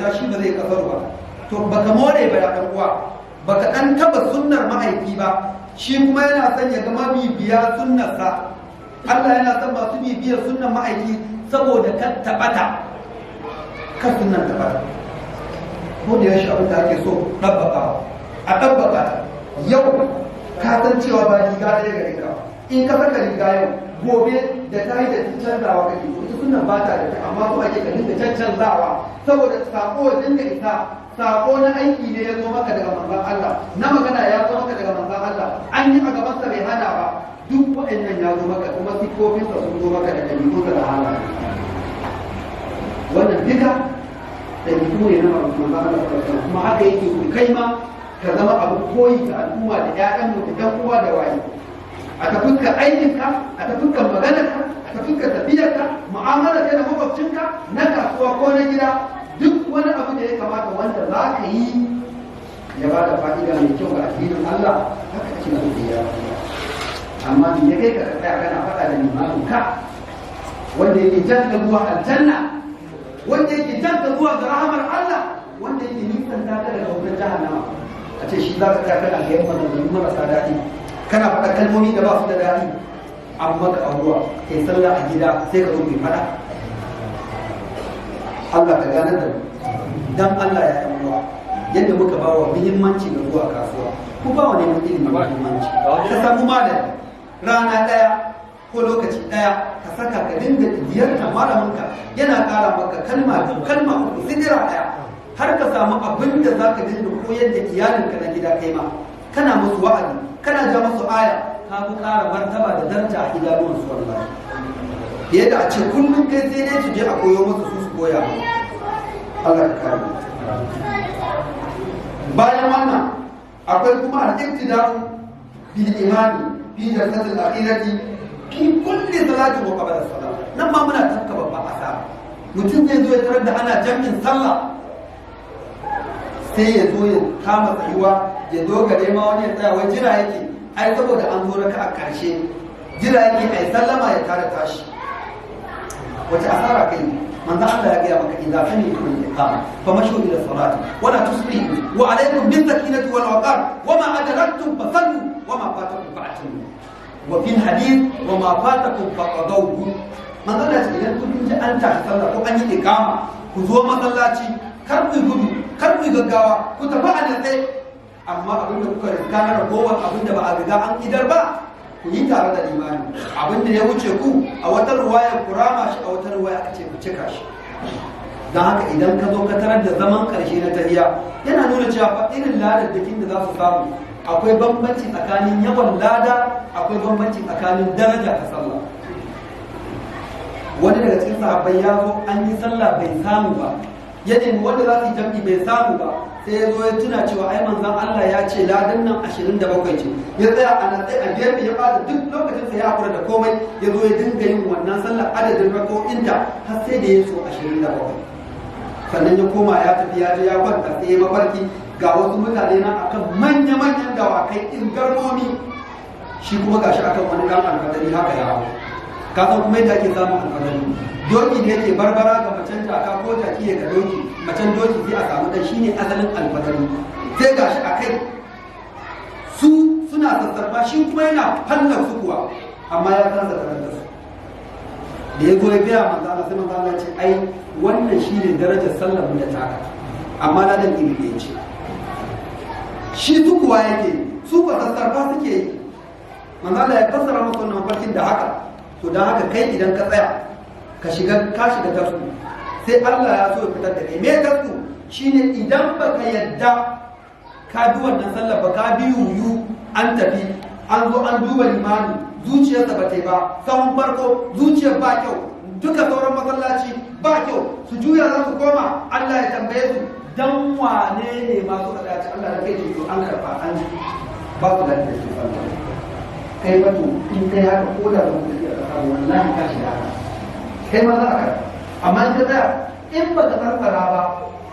shi ba zai kasar ba, to baka more ba ya ɗan uwa, baka ɗan taba sunnar mahaifi ba, shi kuma yana son ya ga mabibiya sunnarsa. Allah yana son masu bibiyar sunnar mahaifi saboda kan taɓata, kan sunnar taɓata. Ko da yaushe abin da ake so ɗabbaka a ɗabbaka ta. Yau ka san cewa ba riga ɗaya gare ka, in ka saka riga yau gobe da ta yi da canzawa kake, ita sunnan ba ta da ta, amma so ake ka dinga canzawa saboda sako ya dinga isa. Sako na aiki ne ya zo maka daga manzon Allah, na magana ya zo maka daga manzon Allah, an yi a gabansa bai hana ba, duk waɗannan ya zo maka, kuma sifofinsa sun zo maka da ɗabi'unsa da halaye. Wannan duka ɗabi'u ne na manzon Allah, kuma haka yake so kai ma ka zama abu koyi ga al'umma da ƴaƴanmu da ɗan uwa da waye. A ta fuskar aikinka, a ta fuskar maganarka, a ta fuskar tafiyarka, mu'amalar ka da makwabcinka na kasuwa ko na gida, duk wani abu da ya kamata wanda za ka yi ya ba da fa'ida mai kyau ga addinin Allah, haka ake so da ya. Amma me ya kai ka tsaya kana faɗa da limamin ka wanda yake jan ka zuwa aljanna, wanda yake jan ka zuwa ga rahamar Allah, wanda yake nisan ta daga wutar jahannama, a ce shi za ka tsaya kana ga yamma da marasa daɗi, kana faɗa kalmomi da ba su da daɗi, amma ka abuwa kai sallah a gida sai ka zo mai faɗa. Allah ka gane da dan Allah ya yi uwa yadda muka ba wa muhimmanci ga zuwa kasuwa, ku ba wa neman ilimi muhimmanci. Ka samu malami rana ɗaya ko lokaci ɗaya ka saka ka dinga ziyartar malaminka, yana ƙara maka kalma uku sidira ɗaya, har ka samu abin da za ka dinga koyar da iyalinka na gida kai ma, kana musu wa'azi, kana ja musu aya, ka fi ƙara martaba da daraja a idanuwansu wallahi. Fiye da a ce kullum kai sai dai su je a koyo musu su koya. Allah ka kare. Bayan wannan akwai kuma al-iktida'u bil imani fi jalsatil akhirati fi kulli salatin wa qabla salat. Nan ma muna tafka babban asara. Mutum zai zo ya tarar da ana jami'in sallah, sai ya zo ya kama tsayuwa, ya dogare ma wani ya tsaya, wai jira yake, ai saboda an zo raka a karshe, jira yake ai sallama ya tare tashi. Wace asara kai? manzo Allah ya gaya maka idza sami'tum al-iqama famashu ila salati wa la tusbihu wa alaykum bis-sakinati wal waqar wa ma adraktum fasallu wa ma fatakum fa'timu wa fil hadith wa ma fatakum faqadawhu. Manzo Allah ya idan kun ji an tashi sallah ko an yi iqama, ku zo masallaci, kar ku gudu, kar ku gaggawa, ku tafi a natse, amma abinda kuka riska na ragowar abinda ba a riga an idar ba, ku yi tare da imani. Abin da ya wuce ku a wata ruwaya ku rama shi, a wata ruwaya aka ce ku cika shi. Don haka idan ka zo ka tarar da zaman karshe na tahiya, yana nuna cewa fa irin ladaddakin da za su samu akwai bambanci tsakanin yawan lada, akwai bambanci tsakanin daraja ta sallah. Wani daga cikin sahabbai ya zo an yi sallah bai samu ba, ya nemi wanda za su yi jam'i bai samu ba, sai ya zo ya tuna cewa ai manzon Allah ya ce ladan nan 27 ce, ya tsaya a nan a gefe ya bada duk lokacin sa ya hakura da komai, ya zo ya dinga yin wannan sallar adadin rako'inta har sai da ya so 27. Sannan ya koma ya tafi ya je ya kwanta, sai ya mafarki ga wasu mutane na akan manya-manyan dawakai in garmomi, shi kuma gashi akan wani dan alfadari haka ya hawo. Ka san kuma yadda ake samun alfadari, doki da yake barbara ga macen jaka ko jaki ga doki, macen doki sai a samu dan shine asalin alfadari, sai gashi a kai su suna sassarfa, shi kuma yana fallar su kuwa, amma ya kasa karanta su. Da ya zo ya gaya manzo Allah, sai manzo Allah ya ce ai wannan shine darajar sallar mu da taka, amma na dan iri ɗaya ce. Shi su kuwa yake, su ba sassarfa suke yi. Manzo Allah ya fassara masa wannan mafarkin da haka. To don haka kai idan ka tsaya ka shiga tasku, sai Allah ya so ya fitar da kai. Me tasku shine idan baka yadda ka bi wannan sallar ba, ka bi yuyu an tafi, an zo an duba limani, zuciyarsa ba ta yi ba, sahun farko zuciyar ba kyau, duka sauran masallaci ba kyau, su juya za su koma, Allah ya tambaye su dan wane ne masu kadaci, Allah da kai ce to an karfa an ba su da shi sallah. Kai ba to in kai haka ko da ba wallahi ka shiga haka, kai ma za a karɓa. Amma in ka tsaya in ba ka tsarkara ba,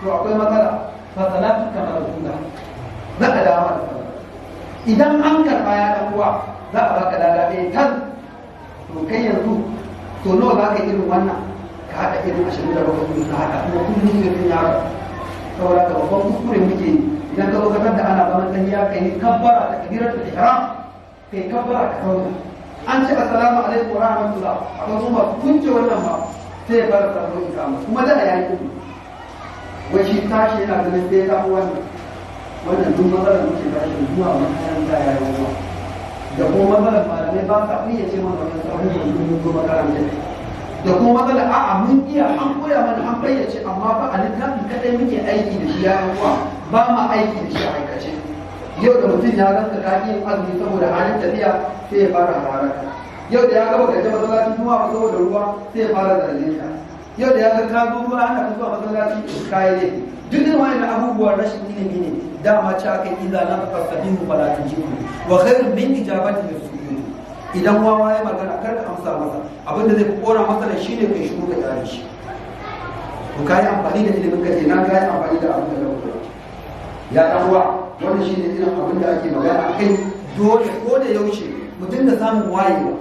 to akwai matsala, fa salatu kamar suna za ka dawo da sallah. Idan an karɓa ya ɗan uwa, za a baka dada ɗaya tan. To kai yanzu to nawa za ka yi irin wannan, ka haɗa irin 27 ka haɗa kuma kullum irin yaro saboda ka babban kuskure muke idan ka zo ka da ana zaman tahiya kai kabbara da kabiratul ihram kai kabbara ka zauna an ce assalamu alaikum wa rahmatullah akwai kuma kunce wannan ba sai ya fara sabon ikama kuma da yayi wai shi tashi yana ganin sai ya samu wannan duk matsalar muke tashi zuwa makaranta ya yi wa da kuma matsalar malamai ba sa iya ce mana wannan sabon da mun zo makaranta da kuma matsalar a'a mun iya an koya mana an bayyace amma fa a littafi kadai muke aiki da shi ya ruwa ba ma aiki da shi a aikace yau da mutum ya ranka ka yin azumi saboda halin tafiya sai ya fara haraka yau da ya gaba ka je masallaci kuma ba saboda ruwa sai ya fara zargin ka yau da ya ga ka zo ruwa ana zuwa masallaci kai ne duk da wannan abubuwan rashin ilimi ne dama ci aka yi idza na fasabihu fala tujibu wa khairun min ijabati lis-sujud idan wawa ya magana kar ka amsa masa abinda zai kora masa da shine kai shiru ka tare shi to kai amfani da ilimin ka kenan kai amfani da abin da ka ya dan uwa wannan shine irin abin da ake magana akai dole ko da yaushe mu dinga samun wayewa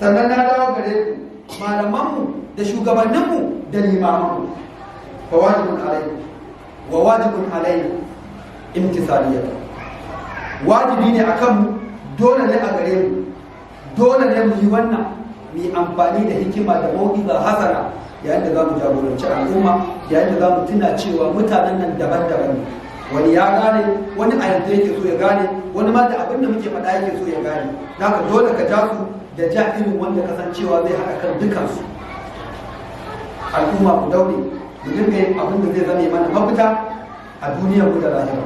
sannan na dawo gare ku malamanmu da shugabanninmu da limamanmu fa wajibun alaikum wa wajibun alaina imtisaliyata wajibi ne akan mu dole ne a gare mu dole ne mu yi wannan mu yi amfani da hikima da mau'iza hasana yayin da za mu jagoranci al'umma yayin da za mu tuna cewa mutanen nan daban-daban ne wani ya gane wani a yanzu yake so ya gane wani ma da abin da muke faɗa yake so ya gane naka dole ka ja su da ja irin wanda kasancewa zai haɗa kan dukansu al'umma ku daure mu dinga yin abin da zai zame mana mafita a duniyar mu da lahira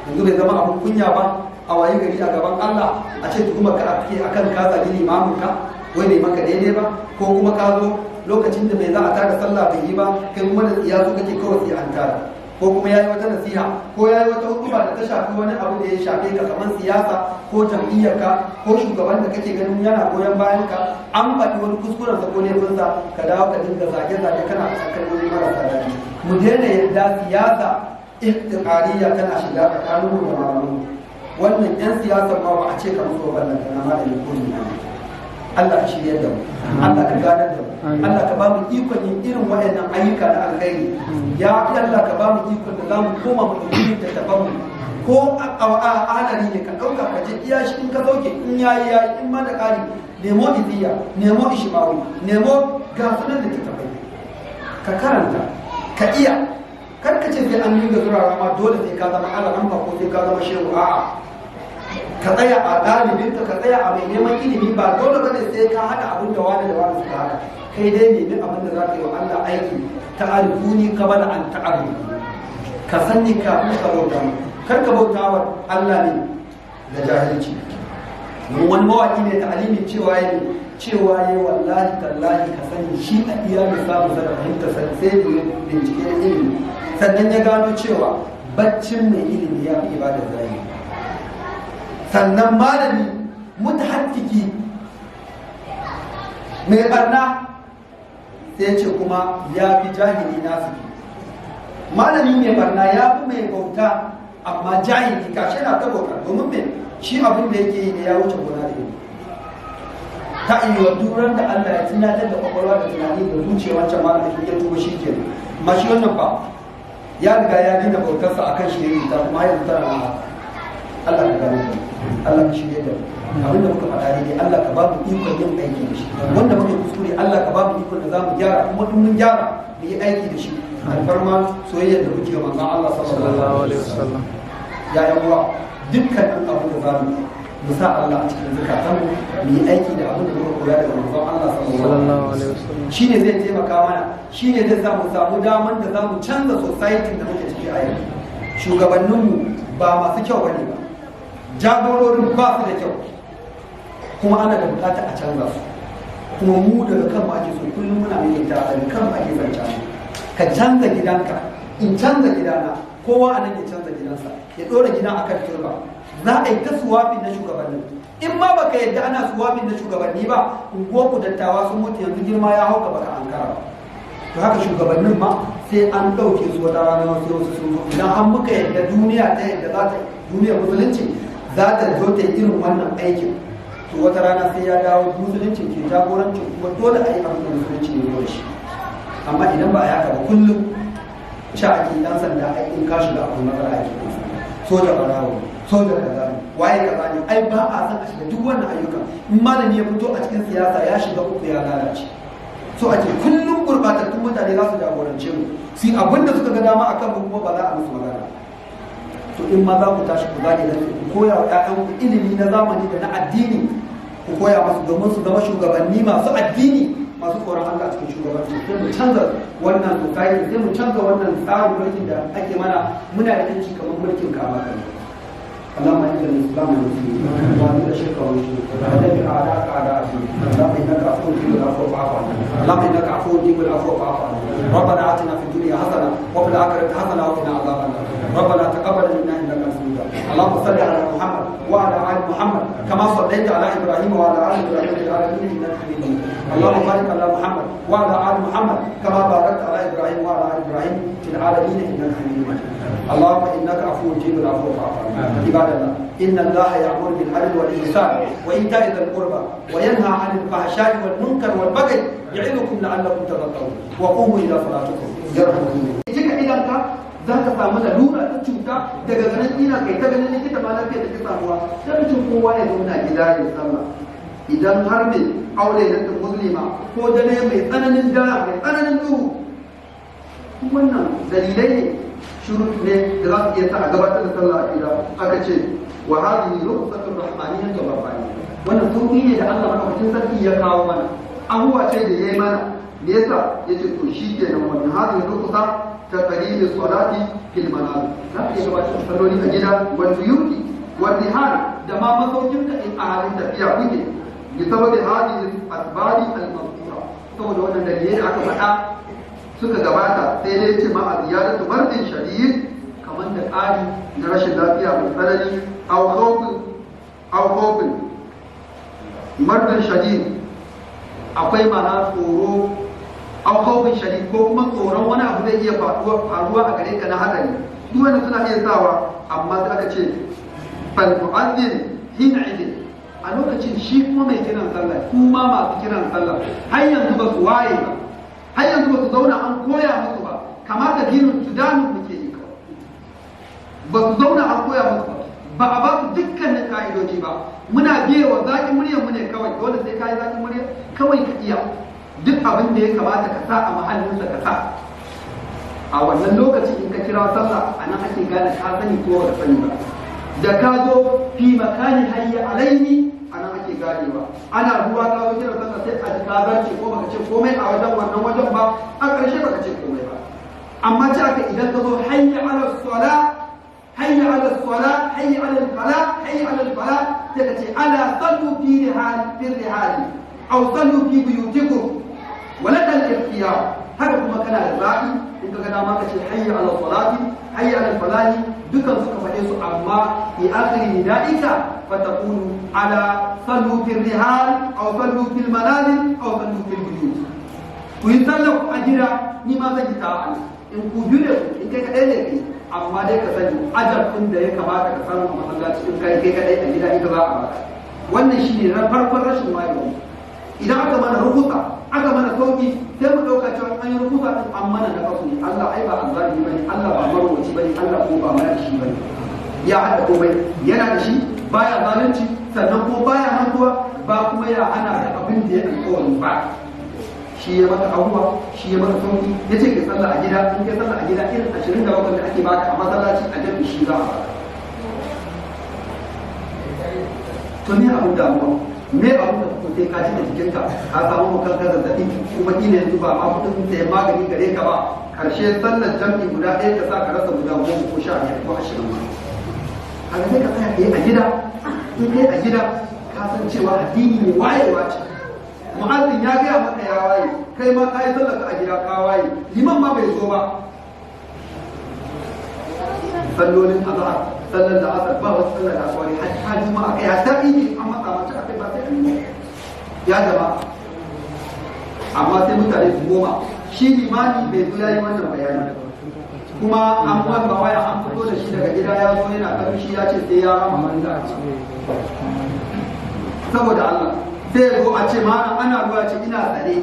yanzu bai zama abin kunya ba a wayi gari a gaban Allah a ce kuma ka ake akan ka zagi limamin ka wai bai maka daidai ba ko kuma ka zo lokacin da bai za a tada sallah bai yi ba kai kuma da tsiya so kake kawai sai an tada ko kuma yayi wata nasiha ko yayi wata hukuma da ta shafi wani abu da ya shafe ka kamar siyasa ko jam'iyyarka ko shugaban da kake ganin yana goyon bayan ka an faɗi wani kuskuren sa ko laifinsa ka dawo ka dinga zage-zage kana a tsakar wani marasa daɗi mu daina yadda siyasa ihtiqariya tana shiga tsakanin mu da malamu wannan yan siyasar ma ba a ce ka musu wannan kana ma da yakuni Allah ka shirye da mu Allah ka ganar da mu Allah ka ba mu ikon yin irin waɗannan ayyuka na alkhairi ya Allah ka ba mu ikon da zamu koma mu yi da tafamu ko a alari ne ka dauka ka je iya shi in ka sauke in yayi in ma da kari nemo idiya nemo ishmawi nemo gasunan da tafai ka karanta ka iya kar ka ce sai an dinga zurawa ma dole sai ka zama alaran ba ko sai ka zama shehu a'a ka tsaya a ɗalibinka ka tsaya a mai neman ilimi ba dole ba ne sai ka haɗa abin da wani da wani suka haɗa kai dai nemi abin da za ka yi wa Allah aiki ta arifuni ka bada an ta'aru ka sanni kafin ka bauta mu kar ka bauta wa Allah ne da jahilci mun wani mawaƙi ne ta alimin cewa ya wallahi tallahi ka sani shi a iya da samu da fahimta sai da bincike da ilimi sannan ya gano cewa baccin mai ilimi ya fi ibadar zahiri sannan malami mutahattiki mai barna sai ce kuma ya fi jahili nasu malami mai barna ya fi mai bauta amma jahili kashe na ta bauta domin mai shi abin da yake yi ne ya wuce gona da yi ta iya duran da Allah ya tunatar da kwakwalwa da tunani da zuciya wancan malamin ya tuba shi ke amma shi wannan fa ya riga ya gina bautarsa akan shi ne ta kuma yanzu tana Allah ka gane da Allah ka shirye da abinda muka faɗa daidai Allah ka ba mu ikon yin aiki da shi wanda muka kuskure Allah ka ba mu ikon da za mu gyara kuma in mun gyara mu yi aiki da shi alfarma soyayya da muke wa manzon Allah sallallahu alaihi wasallam ya yan uwa dukkanin abin da za mu sa Allah a cikin zakatan mu yi aiki da abin da muka koya daga manzon Allah sallallahu alaihi wasallam shine zai taimaka mana shine zai samu daman da za mu canza society da muke ciki a yau shugabanninmu ba masu kyau bane ba jagororin ba su da kyau kuma ana da bukata a canza su kuma mu daga kan ake so kullum muna mai ta daga kan ake zanta ka canza gidanka in canza gidana kowa a nan ya canza gidansa ya dora gidan akan turba za a yi ta suwafin na shugabanni in ma baka yadda ana suwafin na shugabanni ba unguwar ku dattawa sun mutu yanzu girma ya hauka baka ankara ba to haka shugabannin ma sai an ɗauke su wata rana wasu sun zo idan an muka yadda duniya ta yadda za ta duniyar musulunci za ta zo ta yi irin wannan aikin to wata rana sai ya dawo musulunci ke jagorancin kuma dole a yi abin da musulunci ne da shi amma idan ba a yi haka ba kullum sha ake dan sanda ai in ka shiga abu na fara ake soja barawo soja kaza ne waye kaza ne ai ba a san a shiga duk wannan ayyuka in malami ya fito a cikin siyasa ya shiga uku ya lalace so ake kullum gurbatattun mutane za su jagorance mu su abin da suka ga dama akan mu kuma ba za a musu magana to in ma za ku tashi ku zage da ku koya wa ƴaƴanku ilimi na zamani da na addini ku koya musu domin su zama shugabanni masu addini masu tsoron Allah cikin shugabanci sai mu canza wannan society sai mu canza wannan tsarin mulkin da ake mana muna da yanci kamar mulkin kama kai اللهم اعز الاسلام والمسلمين واذل الشرك والمشركين ودمر اعداءك اعداء الدين اللهم انك عفو تحب العفو فاعف عنا اللهم انك عفو تحب العفو فاعف عنا ربنا اتنا في الدنيا حسنه وفي الاخره حسنه وقنا عذاب النار ربنا تقبل منا انك انت السميع اللهم صل على محمد وعلى ال محمد كما صليت على ابراهيم وعلى ال ابراهيم في العالمين انك حميد مجيد اللهم بارك على محمد وعلى ال محمد كما باركت على ابراهيم وعلى ال ابراهيم في العالمين انك حميد مجيد اللهم انك عفو تحب العفو فاعف عنا عباد الله ان الله يامر بالعدل والاحسان وايتاء ذي القربى وينهى عن الفحشاء والمنكر والبغي يعظكم لعلكم تذكرون وقوموا الى صلاتكم يرحمكم الله za ka samu lalura ta cuta daga ganin ina kai ta ganin likita ma lafiya da ta samuwa sai mutum kowa ya zauna gida ya sallah idan har mai aure na ta muslima ko dare mai tsananin dara mai tsananin duhu wannan dalilai ne shurut ne da za su iya sa a gabatar da sallah a gida aka ce wa hadhihi rukhsatur rahmaniyyah wa rabbaniyya wannan sauki ne da Allah madaukakin sarki ya kawo mana abuwa ce da yayi mana me yasa yace to shi kenan wannan hadhihi rukhsa تقليل الصلاة في المنام لا يجب أن تصلوا لي أجدا والبيوت والنهار دما مسوجين إن أهل تفيا وجه بسبب هذه الأسباب المذكورة saboda wannan dalilai da aka faɗa suka gabata sai dai ce ma a ziyaratu mardin shadid kamar da ƙari na rashin lafiya mai tsanani aw khawfin mardin shadid akwai mana tsoro an khawfin shadid ko kuma tsoron wani abu zai iya faruwa a gare ka na hadari duk wanda suna iya sawa amma sai aka ce fal mu'azzin hina idin a lokacin shi kuma mai kiran sallah kuma masu kiran sallah har yanzu ba su waye ba har yanzu ba su zauna an koya musu ba kamata dinin tudanin muke yi kawai ba su zauna an koya musu ba a ba su dukkanin ka'idoji ba muna biye wa zaƙin muryar mu ne kawai dole sai ka yi zaƙin muryar kawai ka iya duk abin da ya kamata ka sa a mahallinsa ka sa a wannan lokacin in ka kira sallah a nan ake gane ka sani ko ba sani ba da ka zo fi makani hayya alaini a nan ake ganewa ana ruwa ka zo kira sallah sai a ji ka zarce ko baka ce komai a wajen wannan wajen ba a ƙarshe baka ce komai ba amma ce aka idan ka zo hayya ala sala hayya ala sala hayya ala fala hayya ala fala sai ka ce ala sallu fi rihali aw sallu fi buyutikum ولك الاختيار هذا كما كان الباقي انت كذا ما كتي حي على الصلاه حي على الفلاح دكان suka fade su amma fi akhir nidaika fataqulu ala sallu fil rihal aw sallu fil manazil aw sallu fil buyut ku yi sallah a gida ni ma zan yi ta'a in ku jure in kai kadai ne kai amma dai ka sani ajabin da ya kamata ka samu a masallaci in kai kadai a gida ita za a baka wannan shine na farkon rashin wayewa idan aka mana rubuta aka mana sauki sai mu dauka cewa an yi rubuta din an mana da kasu ne Allah ai ba azzalimi bane Allah ba marwaci bane Allah ko ba mana da shi bane ya hada komai yana da shi baya zalunci sannan ko baya mantuwa ba kuma ya hana da abin da ya alƙawari ba shi ya maka abuwa shi ya maka sauki yace ke sallah a gida in kai sallah a gida irin 27 da ake baka a masallaci a jami'i shi za a baka to ne abin damuwa me abu da kuma sai ka ji da jikinka ka samu makanka zazzabi kuma kila yanzu ba ma kudin sayan magani gare ka ba karshe sallar jam'i guda ɗaya ka sa ka rasa guda 10 ko 15 ko 20 ma haka sai ka tsaya kai a gida in kai a gida ka san cewa addini ne wayewa ce mu'azzin ya gaya maka ya waye kai ma ka yi sallar ka a gida ka waye liman ma bai zo ba sallolin azhar sallar da asar ba wasu sallar da aswari har juma'a kai hatta idi an matsa mace akai ba sai an ya jama amma sai mutane su goma shi limani bai zo yayi wannan bayani kuma an wanda waya an fito da shi daga gida ya zo yana karshi ya ce sai ya rama manza saboda Allah sai ya zo a ce mana ana ruwa ce ina tsare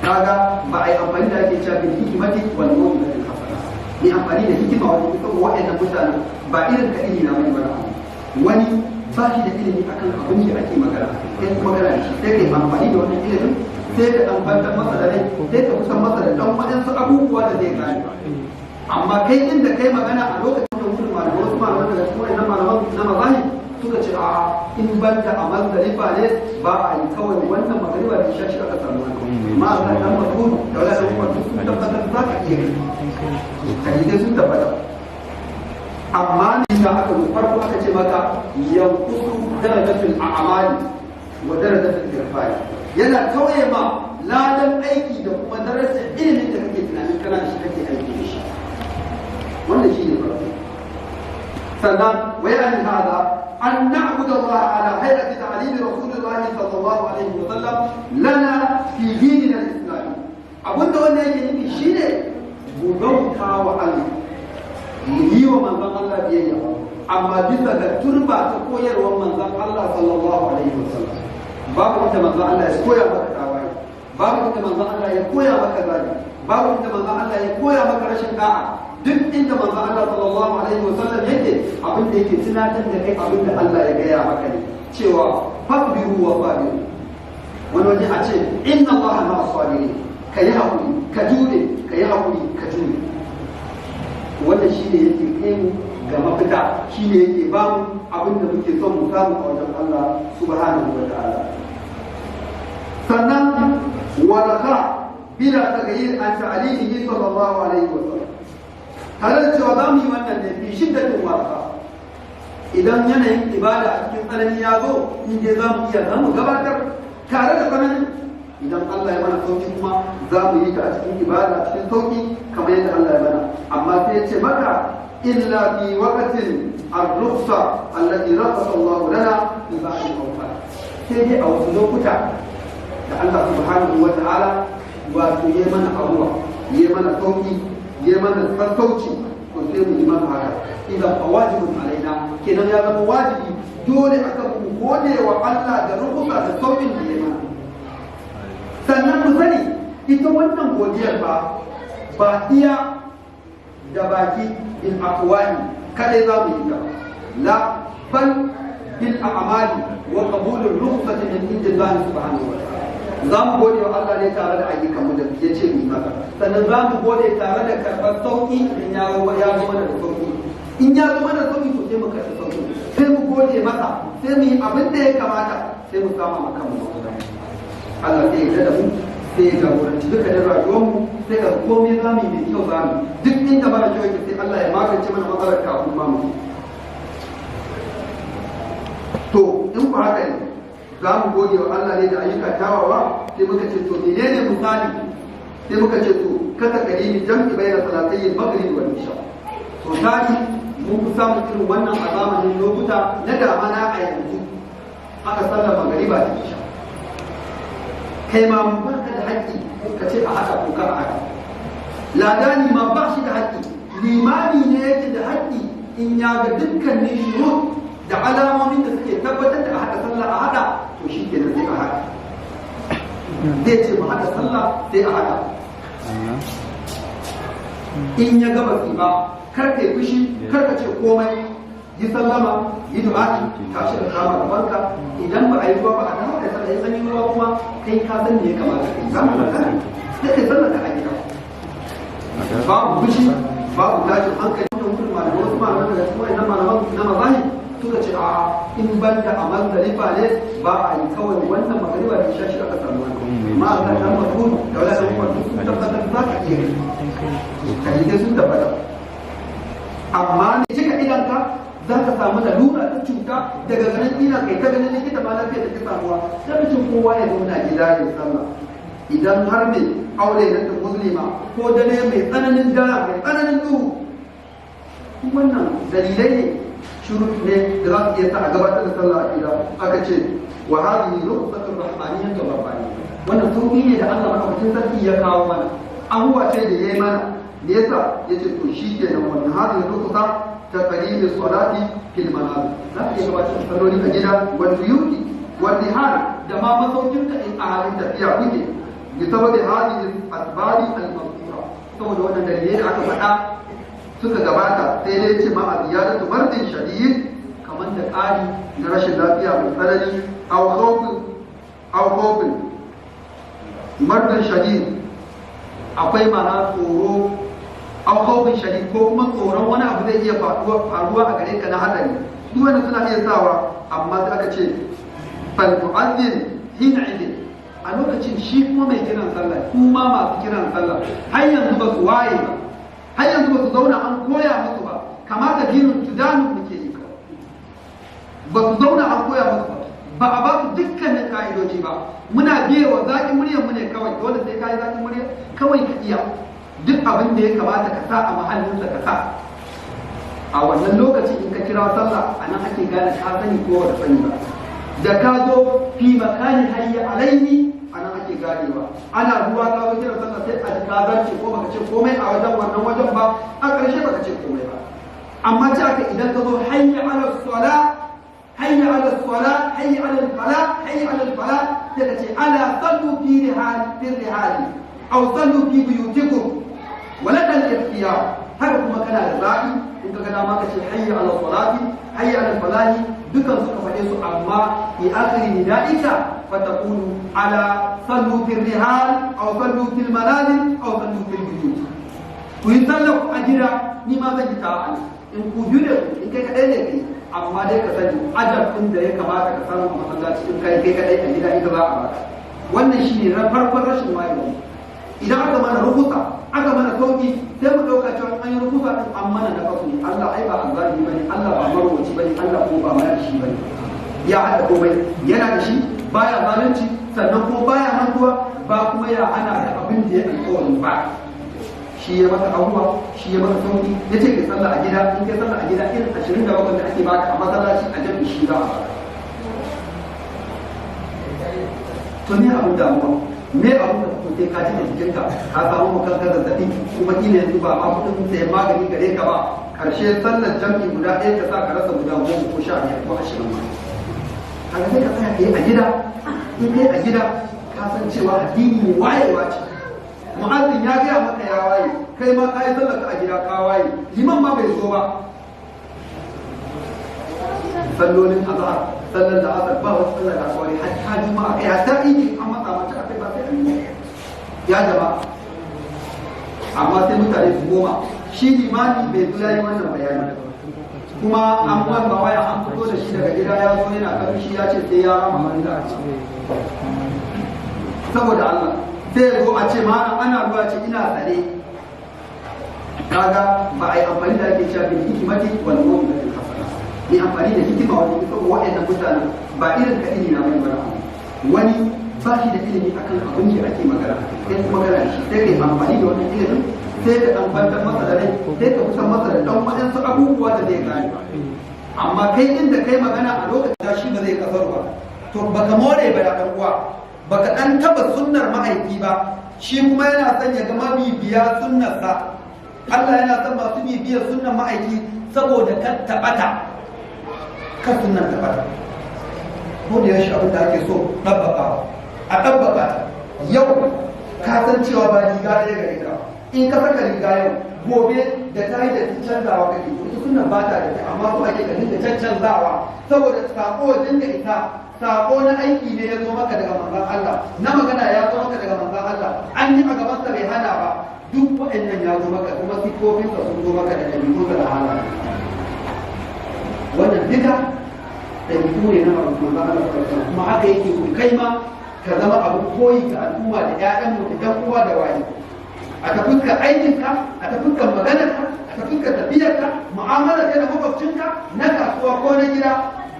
kaga ba a yi amfani da ake cewa bil hikmati wal mawdati hasana ni amfani da hikima wajen kusan wa'annan mutanen ba irin ka ilimi na bane ba wani ba shi da ilimi akan abin da ake magana sai kuma magana da shi sai kai amfani da wannan ilimin sai ka dan bantar masa da rai sai ka kusan masa da dan wadansu abubuwa da zai gane amma kai inda kai magana a lokacin da mutum malamai wasu malamai daga cikin wannan malaman na mazani suka ce a in banda a mazarifa ne ba a yi kawai wannan magariba da shashi aka samu wani ma a kan masu da wala da kuma sun tabbatar za ka iya kai sun tabbatar amma ne da aka zo farko aka ce maka yankusu darajatul a'mali wa darajatul irfani yana kawai ma ladan aiki da kuma darajar ilimin da kake tunanin kana da shi kake aiki da shi wannan shi ne farko sannan wayan hada an na'budu Allah ala hayati ta'lim Rasulullah sallallahu alaihi wa sallam lana fi dinina al-islam abunda wannan yake nufi shine mu bauta wa Allah mu yi wa manzon Allah biyayya amma bisa ga turba ta koyarwar manzon Allah sallallahu alaihi wa sallam babu wanda manzon Allah ya koya maka tawaye babu wanda manzon Allah ya koya maka zabi babu wanda manzon Allah ya koya maka rashin da'a duk inda manzo Allah sallallahu alaihi wasallam yake abin da yake tunatar da kai abin da Allah ya gaya maka ne cewa fabiru wa sabiru wani waje a ce inna Allah ma sabirin kai hakuri ka jure kai hakuri ka jure wannan shine yake kai mu ga mafita shine yake ba mu abin da muke son mu samu a wajen Allah subhanahu wa ta'ala sannan waraka bila tagayyir an ta'alimihi sallallahu alaihi wasallam tare da cewa za mu yi wannan ne fi shiddatin wasa idan yanayin ibada a cikin tsanani ya zo in dai za mu iya za mu gabatar tare da tsanani idan Allah ya mana sauki kuma za mu yi ta a cikin ibada a cikin sauki kamar yadda Allah ya mana amma sai ya ce maka illa fi waqtin ar-rukhsa allati rakhasa Allah lana fi ba'd al-awqat sai dai a wasu lokuta da Allah subhanahu wa ta'ala wato ya mana abuwa ya mana sauki ya mana sassauci ko sai mu yi masa haka idan fa wajibun alaina kenan ya zama wajibi dole akan mu gode wa Allah da rubuta da saukin da ya mana sannan mu sani ita wannan godiyar ba iya da baki bil aqwali kada za mu yi ta la bal bil a'mali wa qabulur rukhsati min indillahi subhanahu wa ta'ala za mu gode wa Allah ne tare da ayyukanmu da ya ce mu maka sannan za mu gode tare da karɓar sauƙi in ya zo mana da sauƙi in ya zo mana da sauƙi to sai mu karɓi sauƙi sai mu gode masa sai mu yi abin da ya kamata sai mu kama maka mu Allah sai ya da mu sai ya jagoranci duka da rayuwarmu sai ka komai za mu yi mai kyau za mu duk inda mara kyau yake sai Allah ya magance mana matsalar kafin ma mu to in ku haka ne za mu gode wa Allah ne da ayyuka kyawawa sai muka ce to menene misali sai muka ce to kata kalimi jam'i bayna salatayil maghrib wal isha to tani mun fi samun irin wannan a zamanin lokuta na damana a yanzu aka sallar magriba da isha kai ma mun baka da haƙƙi ka ce a haka ko kar a haka ladani ma ba shi da haƙƙi limami ne yake da haƙƙi in ya ga dukkanin shuru da alamomin da suke tabbatar da a haɗa sallah a haɗa to shi ke sai a haɗa zai ce mu haɗa sallah sai a haɗa in ya gaba su ba kar ka yi fushi kar ka ce komai yi sallama yi du'a'i tashi da kama da barka idan ba a yi ruwa ba a dawo da sallah ya sanyi ruwa kuma kai ka san me ya kamata kai za mu magana sai kai sallah da hanyar babu fushi babu tashin hankali da mutum malamai wasu malamai da kuma idan malamai na mazani suka ce a in banda a mazarifa ne ba a yi kawai wannan magariba da shashi aka samu wani ma a kan dan mafi da wala da kuma sun tabbatar za ka iya kai sun tabbatar amma ne cika idanka za ka samu lalura ta cuta daga ganin ina kai ta ganin likita ma lafiya da ta samuwa sai mutum kowa ya zauna gida ya sallah idan har mai aure na ta muslima ko dare mai tsananin dara mai tsananin duhu wannan dalilai ne shuru ne da za su iya sa a gabatar da sallah a gida aka ce wa hadhihi rukhsatur rahmaniyya rabbani wannan sauki ne da Allah madaukakin sarki ya kawo mana abuwa ce da yayi mana me yasa yace to shi ke nan wannan hadhihi rukhsa ta qalil salati fil manazil za ka iya gabatar da salloli a gida wal buyuti wal dihar da ma masaukin ka in a halin tafiya kuke بسبب هذه الأسباب المذكورة saboda wannan dalilai da aka faɗa suka gabata sai dai ce ma a ziyaratu mardin shadid kamar da ƙari na rashin lafiya mai tsanani aw khawfin mardin shadid akwai mana tsoro aw khawfin shadid ko kuma tsoron wani abu zai iya faruwa a gare ka na hadari duk wanda suna iya sawa amma sai aka ce fal tu'azzin hina idin a lokacin shi kuma mai kiran sallah kuma masu kiran sallah har yanzu ba su waye ba har yanzu ba su zauna an koya musu ba kamata dinin tudanin muke yi ba su zauna an koya musu ba a ba su dukkanin ka'idoji ba muna biye wa zaƙin muryar mu ne kawai dole sai ka yi zaƙin murya kawai ka iya duk abin da ya kamata ka sa a mahallinsa ka sa a wannan lokacin in ka kira sallah a nan ake gane ka sani ko ba sani ba da ka zo fi makanin hayya alaihi a nan ake ganewa ana ruwa ka zo kira sallah sai a ka zarce ko baka ce komai a wajen wannan wajen ba a ƙarshe baka ce komai ba amma ta aka idan ka zo hayya ala sala hayya ala sala hayya ala fala hayya ala fala sai ka ce ala sallu fi rihali aw sallu fi buyutikum wala kal ikhtiyar haka kuma kana da zaɓi in ka ga dama ka ce hayya ala salati hayya ala falahi dukan suka faɗe su amma fi akhiri nida'ika fa taqulu ala sallu fil rihal aw sallu fil manazil aw sallu fil buyut ku yi sallah a gida ni ma zan yi ta'a in ku biyu ne in kai kadai ne kai amma dai ka sani ajab din da ya kamata ka samu a masallaci in kai kadai a gida ita za a baka wannan shine na farkon rashin wayewa idan aka mana rubuta aka mana sauki sai mu dauka cewa an yi rubuta din an mana da kasu Allah ai ba azali bane Allah ba marwaci bane Allah ko ba mai shi bane ya hada komai yana da shi baya zalunci sannan ko baya mantuwa ba kuma ya hana da abin da ya alƙawarin ba shi ya maka abuwa shi ya maka sauki ya ce ka sallah a gida in ka sallah a gida irin 27 da ake baka a masallaci a jami'i shi za a baka to ne abin damuwa me abu da kuke ka ji da jikinka ka samu makanka zazzabi kuma kila yanzu ba ma kudin sayan magani gare ka ba karshe sallar jam'i guda ɗaya ka sa ka rasa guda 10 ko 15 ko 20 ma kaga sai ka tsaya kai a gida in kai a gida ka san cewa addini ne wayewa ce mu'azzin ya gaya maka ya waye kai ma ka yi sallar ka a gida ka waye liman ma bai zo ba sallolin azhar sallar da asar ba wasu sallar da kawai hatta juma'a kai hatta idi an matsa mata akai ba sai an ya jama'a amma sai mutane su goma shi limani bai zo yayi wannan bayani kuma an wanda waya an fito da shi daga gida ya zo yana kan shi ya ce sai ya rama manza saboda Allah sai zo a ce ma ana ruwa ce ina tsare kaga ba a yi amfani da ake cewa bil hikmati wal mu'minati ni amfani da hikima wajen ita waɗannan mutanen ba irin ka ilimi na mai bara wani ba shi da ilimi akan abin da ake magana sai kuma magana shi sai kai amfani da wannan ilimin sai ka dan bantar masa da rai sai ka kusan masa da dan waɗansu abubuwa da zai gane amma kai inda kai magana a lokacin da shi ba zai kasar ba to baka more ba da ɗan uwa baka dan taba sunnar ma'aiki ba shi kuma yana son ya ga mabibiya sunnarsa Allah yana son masu bibiyar sunnar ma'aiki saboda kan taɓata kan sunan ta fata ko da yaushe abin da ake so ɗabbaka a ɗabbaka yau ka san cewa ba riga ɗaya gare ka in ka saka riga yau gobe da ta yi da canzawa kake ita sunan ba ta da ta amma ko ake ka dinga canzawa saboda sako dinga ita sako na aiki ne ya zo maka daga manzon Allah na magana ya zo maka daga manzon Allah an yi a gaban sa bai hana ba duk waɗannan ya zo maka kuma sifofin sa sun zo maka da ɗabi'u da halaye wannan duka ɗabi'u ne na manzon Allah kuma haka yake so kai ma ka zama abu koyi ga al'umma da ƴaƴanmu da ƴan uwa da waye a ta fuskar aikinka a ta fuskar maganarka a ta fuskar tafiyarka mu'amalar ka da makwabcinka na kasuwa ko na gida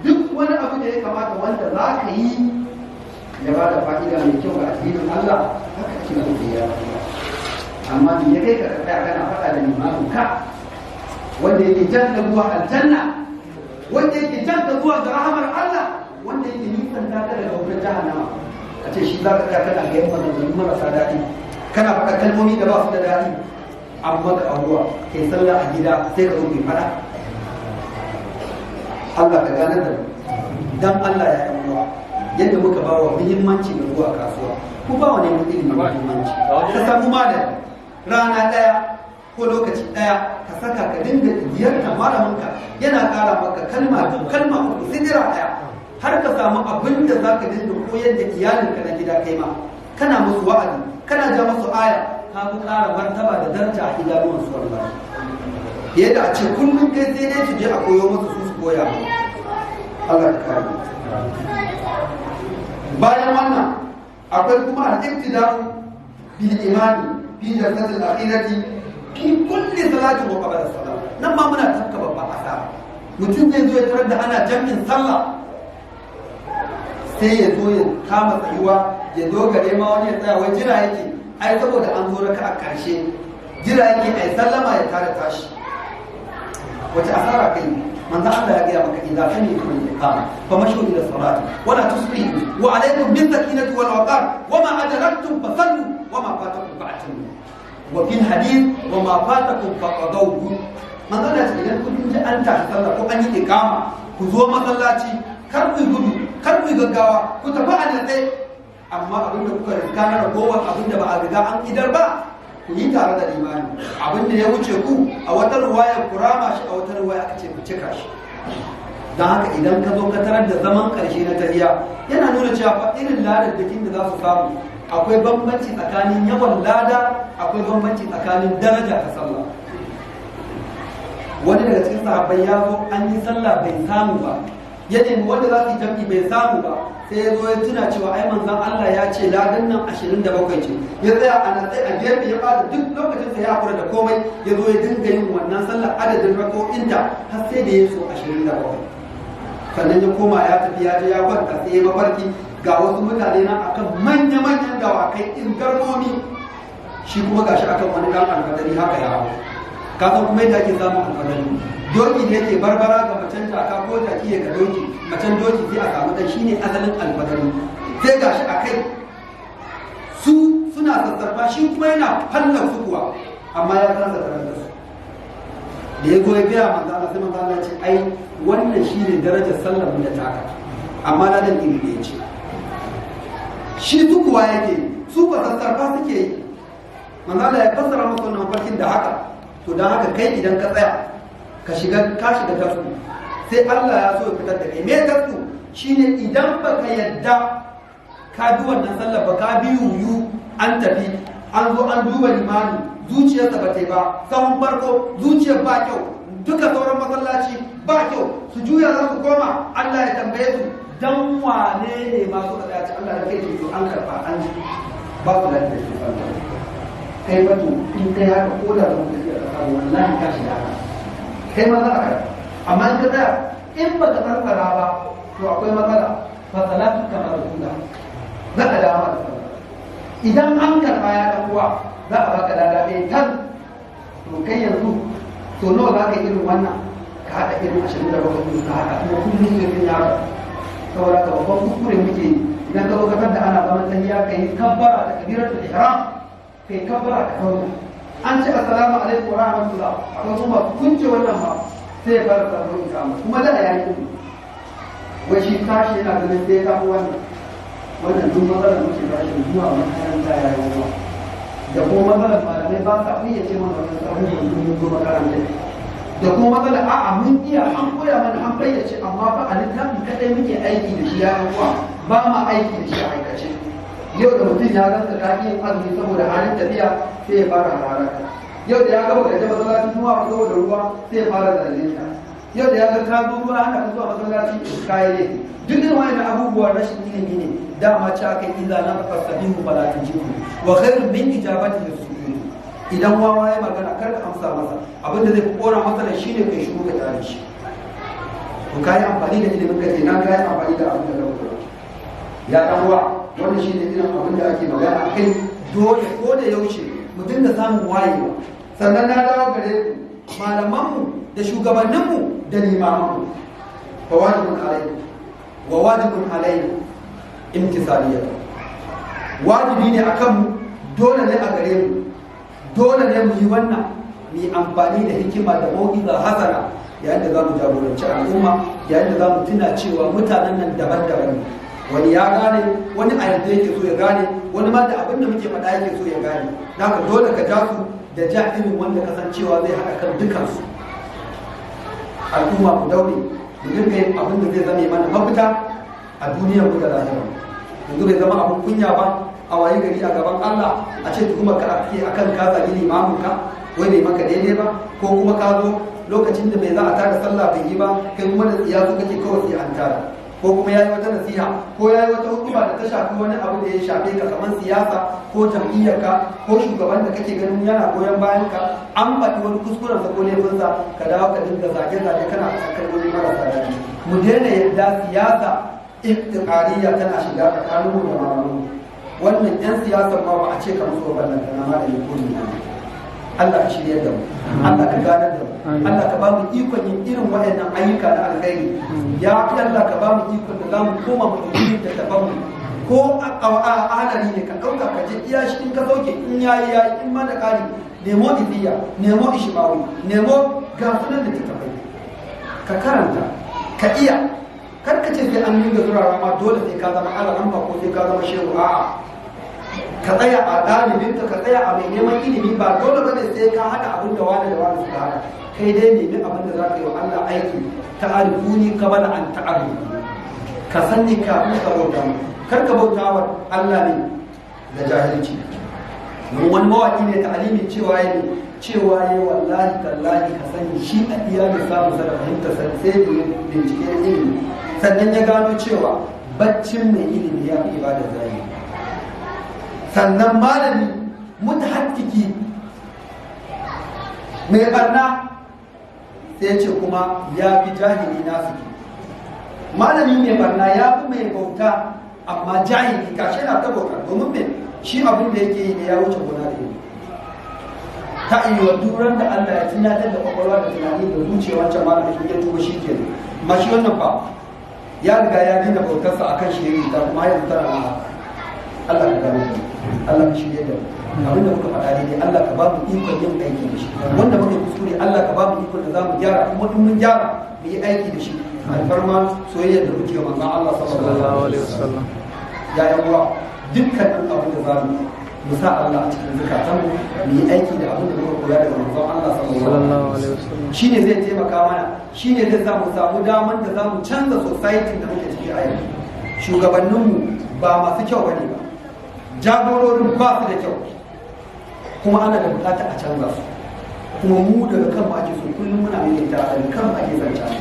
duk wani abu da ya kamata wanda za ka yi ya ba da fa'ida mai kyau ga addinin Allah haka ake so da ya amma me ya kai ka tsaya kana faɗa da limamin ka wanda yake jan da zuwa aljanna wanda yake jan da zuwa ga rahamar Allah wanda yake nisan ta daga wutar jahannama a ce shi za ka tsaya kana ga yan manzanni marasa daɗi kana faɗa kalmomi da ba su da daɗi amma da abuwa kai sallah a gida sai ka zo kai faɗa Allah ka ganar da dan Allah ya yi uwa yadda muka ba wa muhimmanci da zuwa kasuwa ku ba wa neman ilimi muhimmanci ka samu malami rana ɗaya ko lokaci ɗaya ka saka ka dinga ziyartar malaminka yana ƙara maka kalma uku sidira ɗaya har ka samu abin da za ka dinga koyar da iyalinka na gida kai ma kana musu wa'azi kana ja musu aya ka fi ƙara martaba da daraja a idanuwan su wallahi yadda a ce kullum kai sai dai su je a koyo musu su koya mu Allah ka kare bayan wannan akwai kuma al-iktida'u bil imani fi jalsatil akhirati fi kulli salatin wa qabla salat nan ma muna tafka babban asara mutum zai zo ya tarar da ana jami'in sallah sai ya zo ya kama tsayuwa ya dogare ma wani ya tsaya wai jira yake ai saboda an zo raka a karshe jira yake ai sallama ya tare tashi wace asara kai manzo Allah ya gaya maka idza sami'tum al-iqama famashu ila salati wala tusbihu wa alaykum bin sakinati wal waqar wama adraktum fasallu wama fatakum fa'timu wa fil hadith wama fatakum faqadawhu manzo Allah ya idan kun ji an tashi sallah ko an yi iqama ku zo masallaci kar ku gudu kar ku gaggawa ku tafi a natsaye amma abinda kuka riga na ragowar abinda ba a riga an idar ba ku yi tare da imani abinda ya wuce ku a wata ruwaya ku rama shi a wata ruwaya aka ce ku cika shi don haka idan ka zo ka tarar da zaman karshe na tahiya yana nuna cewa fa irin ladaddakin da za su samu akwai bambanci tsakanin yawan lada akwai bambanci tsakanin daraja ta sallah wani daga cikin sahabbai ya zo an yi sallah bai samu ba ya nemi wanda za su yi jam'i bai samu ba sai ya zo ya tuna cewa ai manzon Allah ya ce ladan nan 27 ce ya tsaya a nan a gefe ya bada duk lokacin sa ya hakura da komai ya zo ya dinga yin wannan sallar adadin rako'inta har sai da ya so 27 sannan ya koma ya tafi ya je ya kwanta sai ya mafarki ga wasu mutane na akan manya-manyan dawakai in garmomi shi kuma gashi akan wani dan alfadari haka ya hawo ka san kuma yadda ake samun alfadari doki da yake barbara ga macen jaka ko jaki ya ga doki macen doki sai a samu dan shine asalin alfadari sai gashi a kai su suna sassarfa shi kuma yana falla su kuwa amma ya kasa da su da ya goyi biya manzo Allah sai manzo Allah ya ce ai wannan shine darajar sallar mu da taka amma ladan iri da yace shi su kuwa yake su ba sassarfa suke yi manzo Allah ya fassara masa wannan mafarkin da haka to dan haka kai idan ka tsaya ka shiga tasku sai Allah ya so ya fitar da kai me tasku shine idan baka yadda ka bi wannan sallar ba ka bi yuyu an tafi an zo an duba limani zuciyarsa ba ta yi ba sahun farko zuciyar ba kyau duka sauran masallaci ba kyau su juya za su koma Allah ya tambaye su dan wane ne masu kaɗaci Allah da kai ce an karɓa an ji ba su da ke kai ba to in kai haka ko da zama tafiya da samu wallahi ka shiga haka kai ma za a karɓa amma in ka tsaya in ba ka karɓara ba to akwai matsala fa salatu kamar da za a dama da sallah idan an karɓa ya ɗan uwa za a baka lada ɗaya tan to kai yanzu to nawa za ka yi irin wannan ka haɗa irin 27 ka haɗa kuma kullum sai kun yaro saboda ka babban kuskure muke idan ka zo ka da ana zaman tahiya ka yi kabbara da kabiratul ihram ka yi kabbara ka zauna an ce assalamu alaikum wa rahmatullah akwai kuma kunce wannan ba sai ya fara sabon ikama kuma da ya yi wai shi tashi yana ganin sai ya samu wannan duk matsalar muke rashin zuwa makaranta ya yi ruwa da kuma matsalar malamai ba sa iya ce mana wannan sabon mun zo makaranta da kuma matsalar a'a mun iya an koya mana an bayyace amma fa a littafin kadai muke aiki da shi ya ruwa ba ma aiki da shi a aikace yau da mutum ya rasa kakin azumi saboda halin tafiya sai ya fara hararaka yau da ya gaba da jama masallacin zuwa saboda ruwa sai ya fara zalunta yau da ya ga ka zo ruwa ana zuwa masallaci kayi ne duk irin wannan abubuwan rashin ilimi ne dama ci aka yi illa na fasabihu fala tujibu wa khairun min ijabati lis-sujud idan wawa ya magana kar ka amsa masa abinda zai kora masa da shine kai shiru ka tare shi to kai amfani da ilimin ka na kai amfani da abin da ka ya dan uwa wannan shine irin abin da ake magana kai dole ko da yaushe mu dinga samun wayewa sannan na dawo gare ku malamanmu da shugabanninmu da limamanmu fa wajibun alaikum wa wajibun alaina imtisaliyata wajibi ne akan mu dole ne a gare mu dole ne mu yi wannan mu yi amfani da hikima da mau'iza hasana yayin da za mu jagoranci al'umma yayin da za mu tuna cewa mutanen nan daban-daban ne wani ya gane, wani a yadda yake so ya gane, wani ma da abin da muke faɗa yake so ya gane. Haka dole ka ja su da ja irin wanda kasancewa zai haɗa kan dukansu. Al'umma ku daure mu dinga yin abin da zai zame mana mafita a duniyar mu da lahira. Yanzu bai zama abin kunya ba a waye gari a gaban Allah a ce tuhumar ka ake akan ka zagi limamin ka wai bai maka daidai ba, ko kuma ka zo lokacin da bai za a tada sallah bai yi ba kai kuma da tsiya so kake kawai sai an tara, ko kuma yayi wata nasiha ko yayi wata hukuma da ta shafi wani abu da ya shafe ka kamar siyasa ko jam'iyyarka ko shugaban da kake ganin yana goyon bayan ka, an faɗi wani kuskuren sa ko laifinsa ka dawo ka dinga zage-zage kana a tsakar wani marasa daɗi. Mu daina yadda siyasa iftiqariya tana shiga tsakanin mu da malamu. Wannan 'yan siyasar ma ba a ce ka musu wannan kana ma da yakuni ne. Allah ka shirya da mu, Allah ka ganar da mu, Allah ka ba mu ikon yin irin waɗannan ayyuka na alkhairi. Ya fi Allah ka ba mu ikon da za mu koma mu ɗauki da taban mu, ko a hadari ne ka ɗauka ka je iya shi in ka sauke in yayi in ma da ƙari nemo idiya, nemo ishimawi, nemo gasunan da tattafai ka karanta ka iya. Kar ka ce sai an dinga zurara ma dole sai ka zama alaran ba ko sai ka zama shehu, a'a ka tsaya a ɗalibinka, ka tsaya a mai neman ilimi, ba dole bane sai ka haɗa abin da wani da wani suka haɗa. Kai dai nemi abin da za ka yi wa Allah aiki, ta'arifuni qabla an ta'arifu, ka sanni kafin ka bauta mu. Kar ka bauta wa Allah ne da jahilci. Mun wani mawaki ne ta'alimi cewa ya wallahi tallahi ka sani shi a iya da samu da fahimta sai da bincike ilimi, sannan ya gano cewa baccin mai ilimi ya fi ibada zahiri. Sannan malami mutahakkiki mai barna sai ce kuma ya fi jahili nasiki. Malami mai barna ya fi mai bauta, amma jahili gashi na ta bauta, domin mai shi abin da yake yi ne ya wuce gona da yi. Ta iya duran da Allah ya tunatar da kwakwalwa da tunani da zuciya wancan malamin ya tuba shi ke. Amma shi wannan fa ya riga ya gina bautarsa akan shi ta kuma yanzu tana na Allah ka gano mu, Allah ka shirye da mu. Abin da muka faɗa daidai Allah ka ba mu ikon yin aiki da shi, wanda muka kuskure Allah ka ba mu ikon da za mu gyara, kuma in mun gyara mu yi aiki da shi. Alfarma soyayyar da muke wa manzon Allah sallallahu alaihi wasallam. Ya yan uwa, dukkanin abin da za mu sa Allah a cikin zukatanmu, mu yi aiki da abin da muka koya daga manzon Allah sallallahu alaihi wasallam. Shine zai taimaka mana, shine zai sa mu samu daman da za mu canza society da muke ciki a yau. Shugabanninmu ba masu kyau bane ba, jagororin ba su da kyau, kuma ana da bukata a canza su. Kuma mu daga kan ake so kullum muna mai ta daga kan ake zanta ne.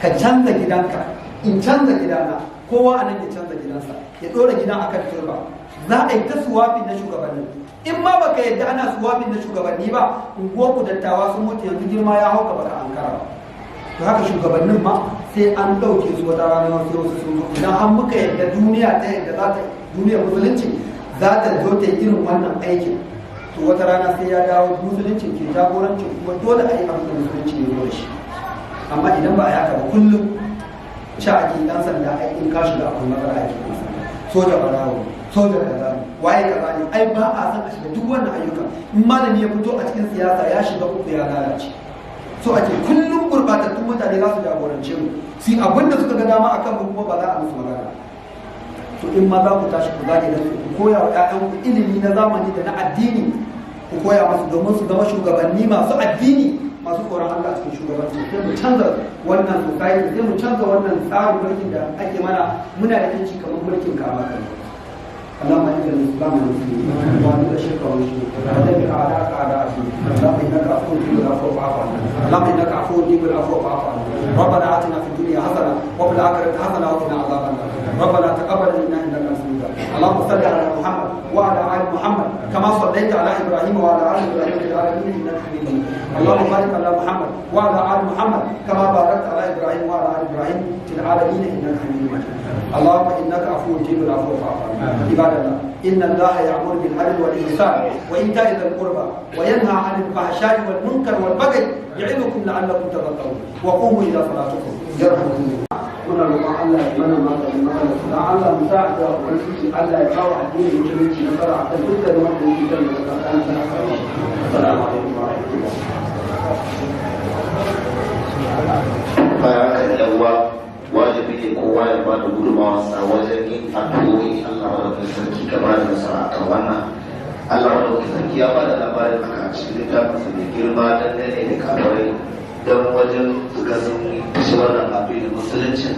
Ka canza gidanka, in canza gidana, kowa a nan ya canza gidansa, ya ɗora gidan akan turba. Za a yi ta suwafin na shugabanni. In ma baka yadda ana suwafin na shugabanni ba, unguwar ku dattawa sun mutu yanzu girma ya hauka baka ankara ba. To haka shugabannin ma sai an ɗauke su wata rana wasu sun zo. Idan an muka yadda duniya ta yadda za ta duniyar musulunci za ta zo ta yi irin wannan aikin, to wata rana sai ya dawo musuluncin ke jagorancin kuma dole a yi abin da musulunci ne da shi. Amma idan ba a yi haka ba kullum sha ake ɗan sanda in ka shiga akwai matsala ake ɗan sanda, soja barawo, soja kaza ne, waye kaza ne, ai ba a san a shiga duk wannan ayyuka. In malami ya fito a cikin siyasa ya shiga uku ya lalace. So ake kullum gurbatattun mutane za su jagorance mu, su abin da suka ga dama akan mu kuma ba za a musu magana. To in ma za ku tashi ku zage da su, ku koya wa ƴaƴanku ilimi na zamani da na addini, ku koya masu domin su zama shugabanni masu addini, masu tsoron Allah a cikin shugabanci. Sai mu canza wannan society, sai mu canza wannan tsarin mulkin da ake mana, muna da yanci kamar mulkin kama kai. اللهم اعز الاسلام والمسلمين واذل الشرك والمشركين ودمر اعداءك اعداء الدين. اللهم انك عفو تحب العفو فاعف عنا. اللهم انك عفو تحب العفو فاعف عنا. ربنا اتنا في الدنيا حسنه وفي الاخره حسنه وقنا عذاب النار. ربنا تقبل منا انك انت السميع العليم. اللهم صل على محمد وعلى ال محمد كما صليت على ابراهيم وعلى ال ابراهيم في العالمين انك حميد مجيد. اللهم بارك على محمد وعلى ال محمد كما باركت على ابراهيم وعلى ال ابراهيم في العالمين انك حميد مجيد. اللهم انك عفو تحب العفو فاعف عنا. عباد الله ان الله يأمر بالعدل والاحسان وايتاء ذي القربى وينهى عن الفحشاء والمنكر والبغي يعظكم لعلكم تذكرون وقوموا الى صلاتكم يرحمكم الله. muna roƙon Allah ya mana maganin matsalar dan Allah mu sa da ubangiji Allah ya kawo addinin musulunci nasara a kan dukkan wanda yake kan da kan sana. Assalamu alaikum wa rahmatullahi. Bayan da yawa wajibi ne kowa ya ba da gudunmawarsa wajen yin addu'o'i. Allah madaukakin sarki ka ba da nasara akan wannan. Allah madaukakin sarki ya ba da labarin haka a cikin littafinsa mai girma dangane da kafirai don wajen su ga sun kashe wannan abin da musulunci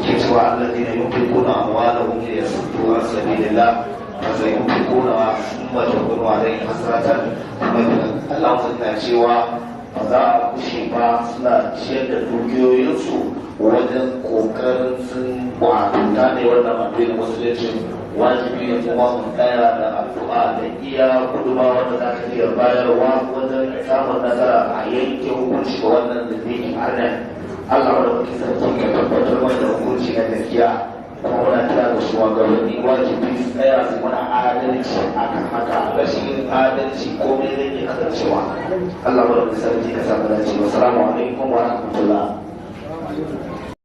ke cewa allazina yunfiquna amwalahum liyasuddu an sabilillah فسينفقونها ثم تكون عليهم حسرة Allah suna cewa ba za a kushe ba suna ciyar da dukiyoyinsu wajen kokarin sun kwatuta ne wannan abin musulunci. Wajibi ne kuma mu tsaya da addu'a da iya guduma wanda za ta iya bayarwa wajen samun nasara a yanke hukunci ga wannan da zai yi arnan. Allah wadda kuke sarki ga tabbatar wanda hukunci na gaskiya. Kuma muna kira da shugabanni wajibi su tsaya su mana adalci a kan haka, rashin adalci komai zai iya kasancewa. Allah wadda kuke sarki ka samu dace. Wassalamu alaikum wa rahmatullah.